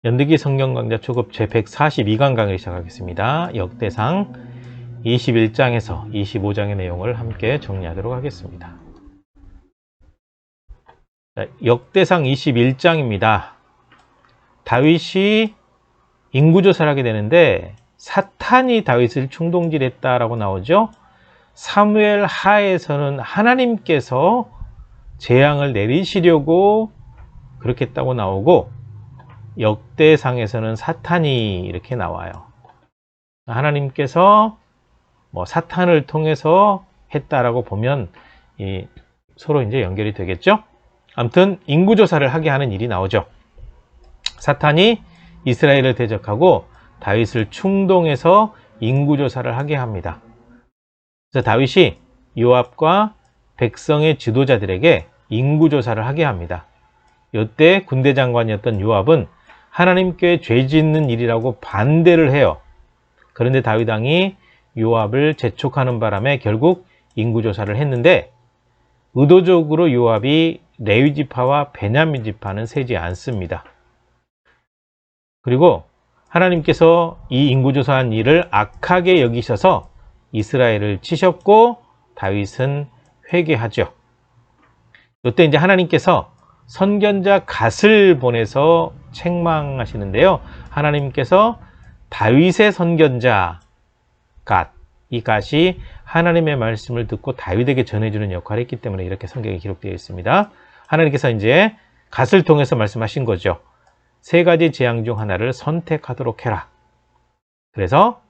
연대기 성경 강좌 초급 제142강 강의를 시작하겠습니다. 역대상 21장에서 25장의 내용을 함께 정리하도록 하겠습니다. 자, 역대상 21장입니다. 다윗이 인구조사를 하게 되는데 사탄이 다윗을 충동질했다라고 나오죠. 사무엘 하에서는 하나님께서 재앙을 내리시려고 그렇게 했다고 나오고, 역대상에서는 사탄이 이렇게 나와요. 하나님께서 사탄을 통해서 했다라고 보면 서로 이제 연결이 되겠죠. 아무튼 인구조사를 하게 하는 일이 나오죠. 사탄이 이스라엘을 대적하고 다윗을 충동해서 인구조사를 하게 합니다. 그래서 다윗이 요압과 백성의 지도자들에게 인구조사를 하게 합니다. 이때 군대 장관이었던 요압은 하나님께 죄 짓는 일이라고 반대를 해요. 그런데 다윗 왕이 요압을 재촉하는 바람에 결국 인구조사를 했는데, 의도적으로 요압이 레위 지파와 베냐민 지파는 세지 않습니다. 그리고 하나님께서 이 인구조사한 일을 악하게 여기셔서 이스라엘을 치셨고 다윗은 회개하죠. 이때 이제 하나님께서 선견자 갓을 보내서 책망하시는데요. 하나님께서 다윗의 선견자 갓, 이 갓이 하나님의 말씀을 듣고 다윗에게 전해주는 역할을 했기 때문에 이렇게 성경에 기록되어 있습니다. 하나님께서 이제 갓을 통해서 말씀하신 거죠. 세 가지 재앙 중 하나를 선택하도록 해라. 그래서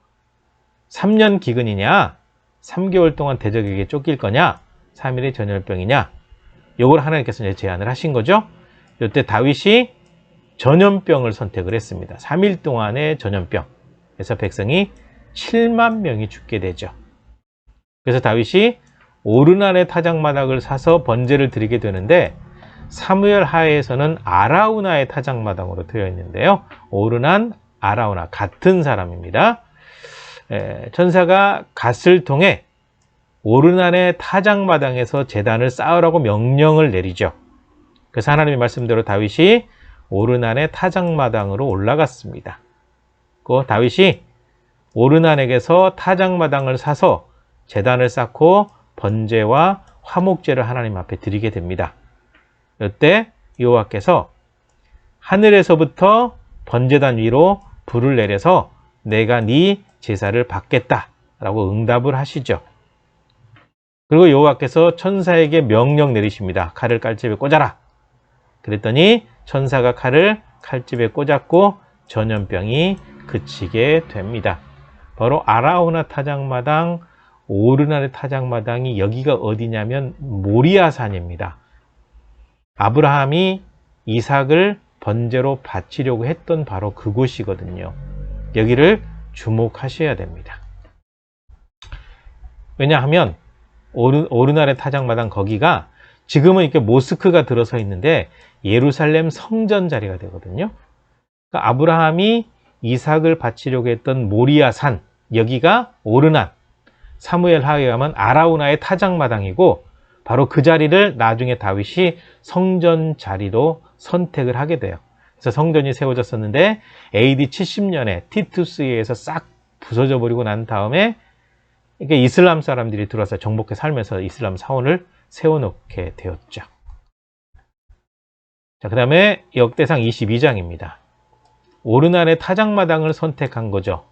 3년 기근이냐, 3개월 동안 대적에게 쫓길 거냐, 3일의 전염병이냐, 이걸 하나님께서 이제 제안을 하신 거죠. 이때 다윗이 전염병을 선택을 했습니다. 3일 동안의 전염병. 그래서 백성이 7만 명이 죽게 되죠. 그래서 다윗이 오르난의 타작마당을 사서 번제를 드리게 되는데, 사무엘 하에서는 아라우나의 타작마당으로 되어 있는데요. 오르난, 아라우나 같은 사람입니다. 천사가 갓을 통해 오르난의 타작마당에서 제단을 쌓으라고 명령을 내리죠. 그래서 하나님의 말씀대로 다윗이 오르난의 타작마당으로 올라갔습니다. 그 다윗이 오르난에게서 타작마당을 사서 제단을 쌓고 번제와 화목제를 하나님 앞에 드리게 됩니다. 이때 여호와께서 하늘에서부터 번제단 위로 불을 내려서 내가 네 제사를 받겠다라고 응답을 하시죠. 그리고 여호와께서 천사에게 명령 내리십니다. 칼을 칼집에 꽂아라. 그랬더니 천사가 칼을 칼집에 꽂았고 전염병이 그치게 됩니다. 바로 아라우나 타작마당, 오르난의 타작마당이 여기가 어디냐면 모리아산입니다. 아브라함이 이삭을 번제로 바치려고 했던 바로 그곳이거든요. 여기를 주목하셔야 됩니다. 왜냐하면 오르난의 타작마당 거기가 지금은 이렇게 모스크가 들어서 있는데 예루살렘 성전 자리가 되거든요. 그러니까 아브라함이 이삭을 바치려고 했던 모리아산, 여기가 오르난, 사무엘 하에 가면 아라우나의 타작마당이고, 바로 그 자리를 나중에 다윗이 성전 자리로 선택을 하게 돼요. 그래서 성전이 세워졌었는데 AD 70년에 티투스에 의해서 싹 부서져 버리고 난 다음에 이게 이슬람 사람들이 들어와서 정복해 살면서 이슬람 사원을 세워놓게 되었죠. 자, 그 다음에 역대상 22장입니다. 오르난의 타작마당을 선택한 거죠.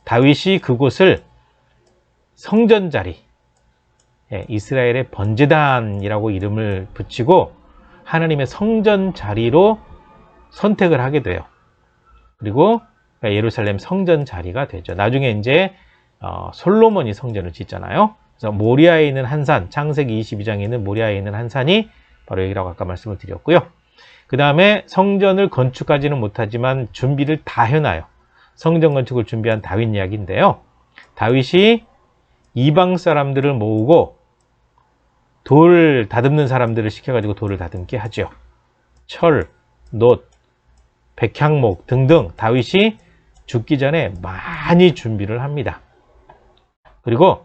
다윗이 그곳을 성전 자리, 이스라엘의 번제단이라고 이름을 붙이고 하나님의 성전 자리로 선택을 하게 돼요. 그리고 예루살렘 성전 자리가 되죠. 나중에 이제 솔로몬이 성전을 짓잖아요. 그래서 모리아에 있는 한 산, 창세기 22장에 있는 모리아에 있는 한 산이 바로 여기라고 아까 말씀을 드렸고요. 그 다음에 성전을 건축하지는 못하지만 준비를 다 해놔요. 성전 건축을 준비한 다윗 이야기인데요. 다윗이 이방 사람들을 모으고 돌 다듬는 사람들을 시켜가지고 돌을 다듬게 하죠. 철, 놋, 백향목 등등 다윗이 죽기 전에 많이 준비를 합니다. 그리고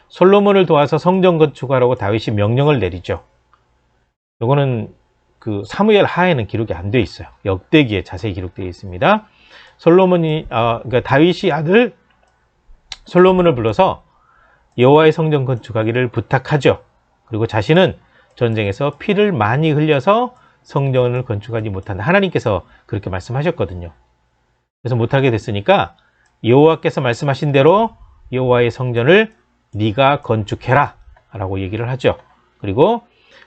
솔로몬을 도와서 성전 건축하라고 다윗이 명령을 내리죠. 이거는 그 사무엘 하에는 기록이 안 돼 있어요. 역대기에 자세히 기록되어 있습니다. 그러니까 다윗이 아들 솔로몬을 불러서 여호와의 성전 건축하기를 부탁하죠. 그리고 자신은 전쟁에서 피를 많이 흘려서 성전을 건축하지 못한다. 하나님께서 그렇게 말씀하셨거든요. 그래서 못하게 됐으니까 여호와께서 말씀하신 대로 여호와의 성전을 네가 건축해라 라고 얘기를 하죠. 그리고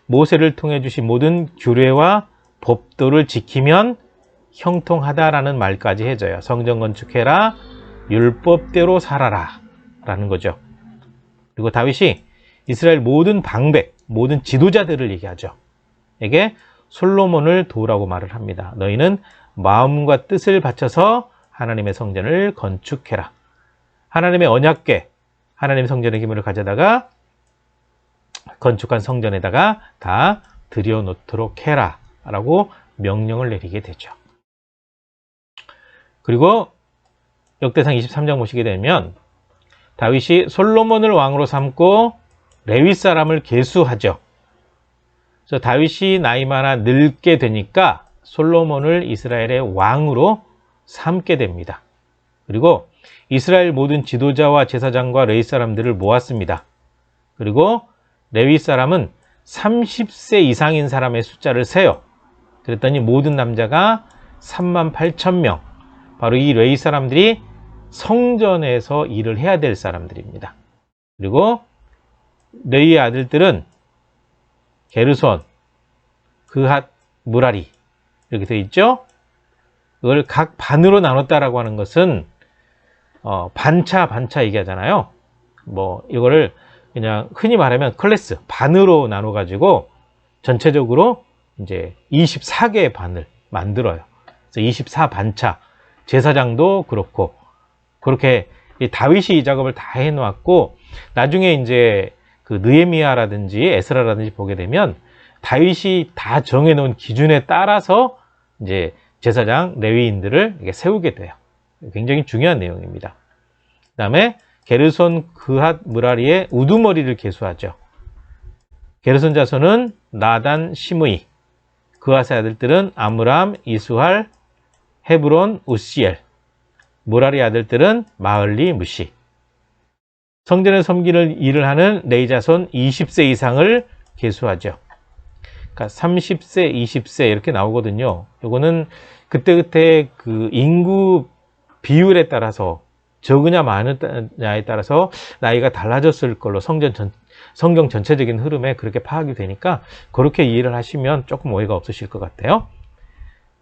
모세를 통해 주신 모든 규례와 법도를 지키면 형통하다라는 말까지 해줘요. 성전 건축해라, 율법대로 살아라 라는 거죠. 그리고 다윗이 이스라엘 모든 방백, 모든 지도자들을 얘기하죠. 에게 솔로몬을 도우라고 말을 합니다. 너희는 마음과 뜻을 바쳐서 하나님의 성전을 건축해라. 하나님의 언약궤, 하나님의 성전의 기물을 가져다가 건축한 성전에다가 다 들여놓도록 해라 라고 명령을 내리게 되죠. 그리고 역대상 23장 보시게 되면 다윗이 솔로몬을 왕으로 삼고 레위 사람을 계수하죠. 그래서 다윗이 나이 많아 늙게 되니까 솔로몬을 이스라엘의 왕으로 삼게 됩니다. 그리고 이스라엘 모든 지도자와 제사장과 레위 사람들을 모았습니다. 그리고 레위 사람은 30세 이상인 사람의 숫자를 세요. 그랬더니 모든 남자가 38,000명. 바로 이 레위 사람들이 성전에서 일을 해야 될 사람들입니다. 그리고 레위의 아들들은 게르손, 그핫, 무라리 이렇게 되어 있죠. 이걸 각 반으로 나눴다라고 하는 것은 반차 얘기하잖아요. 뭐 이거를 그냥 흔히 말하면 클래스 반으로 나눠 가지고 전체적으로 이제 24개의 반을 만들어요. 그래서 24반차. 제사장도 그렇고 그렇게 다윗이 이 작업을 다 해놓았고 나중에 이제 그 느헤미야라든지 에스라라든지 보게 되면 다윗이 다 정해놓은 기준에 따라서 이제 제사장 레위인들을 이렇게 세우게 돼요. 굉장히 중요한 내용입니다. 그 다음에 게르손 그핫 무라리의 우두머리를 계수하죠. 게르손 자손은 나단 시므이, 그핫의 아들들은 아므람, 이수할, 헤브론, 우시엘, 무라리 아들들은 마흘리, 무시. 성전에 섬기는 일을 하는 레위 자손 20세 이상을 계수하죠. 그러니까 30세, 20세 이렇게 나오거든요. 요거는 그때그때 그 인구 비율에 따라서 적으냐 많으냐에 따라서 나이가 달라졌을 걸로 성경 전체적인 흐름에 그렇게 파악이 되니까 그렇게 이해를 하시면 조금 오해가 없으실 것 같아요.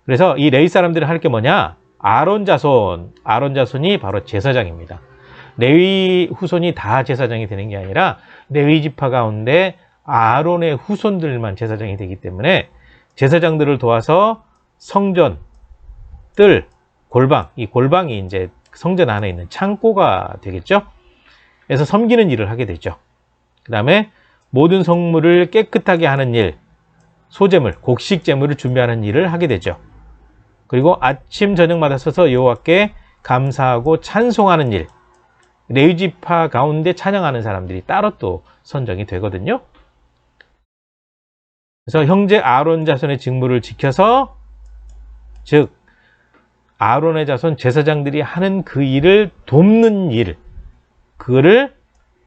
그래서 이 레위 사람들이 할 게 뭐냐? 아론 자손이 바로 제사장입니다. 레위 후손이 다 제사장이 되는 게 아니라 레위 지파 가운데 아론의 후손들만 제사장이 되기 때문에 제사장들을 도와서 성전, 뜰, 골방, 이 골방이 이제 성전 안에 있는 창고가 되겠죠. 그래서 섬기는 일을 하게 되죠. 그 다음에 모든 성물을 깨끗하게 하는 일, 소제물, 곡식제물을 준비하는 일을 하게 되죠. 그리고 아침 저녁마다 서서 여호와께 감사하고 찬송하는 일, 레위 지파 가운데 찬양하는 사람들이 따로 또 선정이 되거든요. 그래서 형제 아론 자손의 직무를 지켜서, 즉 아론의 자손 제사장들이 하는 그 일을 돕는 일, 그를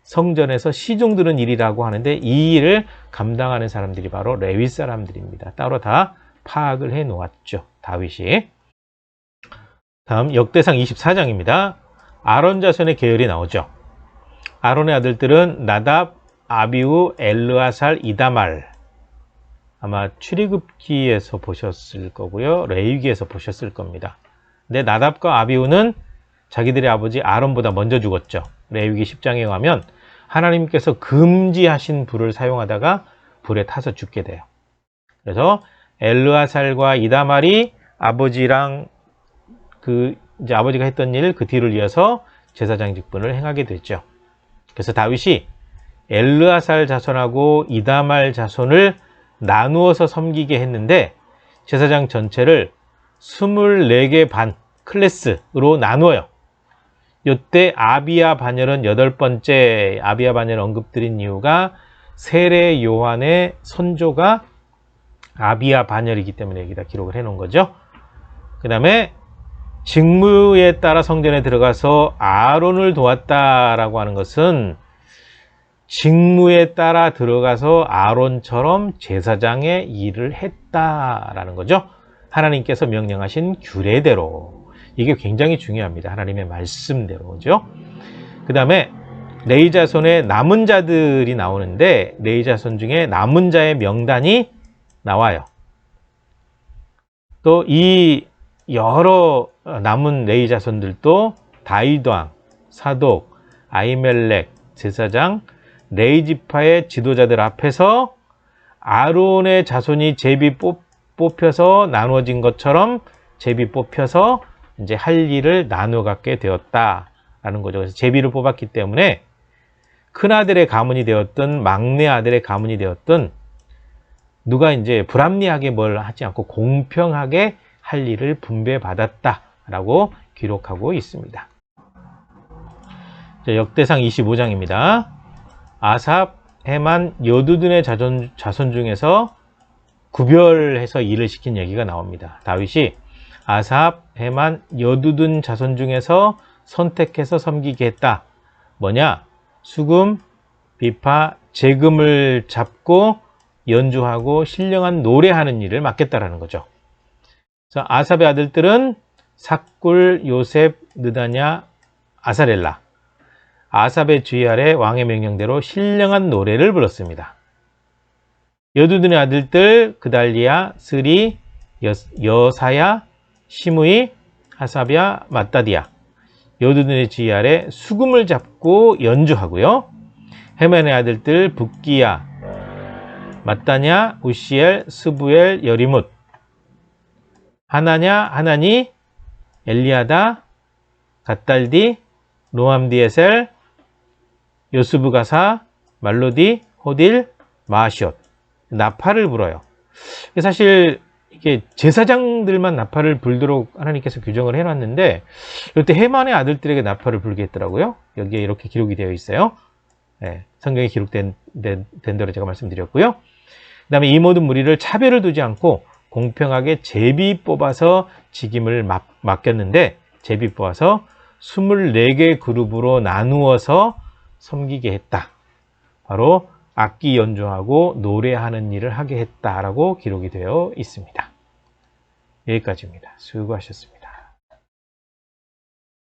성전에서 시중 드는 일이라고 하는데 이 일을 감당하는 사람들이 바로 레위 사람들입니다. 따로 다 파악을 해 놓았죠, 다윗이. 다음 역대상 24장입니다. 아론 자손의 계열이 나오죠. 아론의 아들들은 나답, 아비우, 엘르아살, 이다말. 아마 출애굽기에서 보셨을 거고요. 레위기에서 보셨을 겁니다. 근데 나답과 아비우는 자기들의 아버지 아론보다 먼저 죽었죠. 레위기 10장에 의하면 하나님께서 금지하신 불을 사용하다가 불에 타서 죽게 돼요. 그래서 엘르아살과 이다말이 아버지랑 이제 아버지가 했던 일 그 뒤를 이어서 제사장 직분을 행하게 됐죠. 그래서 다윗이 엘르아살 자손하고 이다말 자손을 나누어서 섬기게 했는데 제사장 전체를 24개 반 클래스로 나누어요. 이때 아비야 반열은 8번째 아비야 반열 언급드린 이유가 세례 요한의 선조가 아비야 반열이기 때문에 여기다 기록을 해 놓은 거죠. 그 다음에 직무에 따라 성전에 들어가서 아론을 도왔다라고 하는 것은 직무에 따라 들어가서 아론처럼 제사장의 일을 했다라는 거죠. 하나님께서 명령하신 규례대로. 이게 굉장히 중요합니다. 하나님의 말씀대로죠. 그 다음에 레위 자손의 남은 자들이 나오는데 레위 자손 중에 남은 자의 명단이 나와요. 또 이 여러 남은 레위 자손들도 다윗 왕, 사독, 아히멜렉 제사장, 레위 지파의 지도자들 앞에서 아론의 자손이 제비 뽑혀서 나누어진 것처럼 제비 뽑혀서 이제 할 일을 나누어 갖게 되었다라는 거죠. 그래서 제비를 뽑았기 때문에 큰 아들의 가문이 되었든 막내 아들의 가문이 되었든 누가 이제 불합리하게 뭘 하지 않고 공평하게 할 일을 분배받았다라고 기록하고 있습니다. 자, 역대상 25장입니다. 아삽, 헤만, 여두둔의 자손 중에서 구별해서 일을 시킨 얘기가 나옵니다. 다윗이 아삽, 헤만, 여두둔 자손 중에서 선택해서 섬기게 했다. 뭐냐? 수금, 비파, 재금을 잡고 연주하고 신령한 노래하는 일을 맡겠다라는 거죠. 그래서 아삽의 아들들은 삭굴, 요셉, 느다냐, 아사렐라. 아삽의 주의 아래 왕의 명령대로 신령한 노래를 불렀습니다. 여두둔의 아들들 그달리야, 스리, 여사야, 시므이, 하사비야, 마따디야. 여두둔의 주의 아래 수금을 잡고 연주하고요. 헤만의 아들들 붓기야, 마따냐, 우시엘, 스부엘, 여리뭇. 하나냐, 하나니, 엘리아다, 갓달디, 노암디에셀, 요스부가사, 말로디, 호딜, 마시옷. 나팔을 불어요. 사실 이게 제사장들만 나팔을 불도록 하나님께서 규정을 해놨는데 이때 헤만의 아들들에게 나팔을 불게 했더라고요. 여기에 이렇게 기록이 되어 있어요. 네, 성경에 기록된 대로 제가 말씀드렸고요. 그 다음에 이 모든 무리를 차별을 두지 않고 공평하게 제비 뽑아서 직임을 맡겼는데 제비 뽑아서 24개 그룹으로 나누어서 섬기게 했다. 바로 악기 연주하고 노래하는 일을 하게 했다라고 기록이 되어 있습니다. 여기까지입니다. 수고하셨습니다.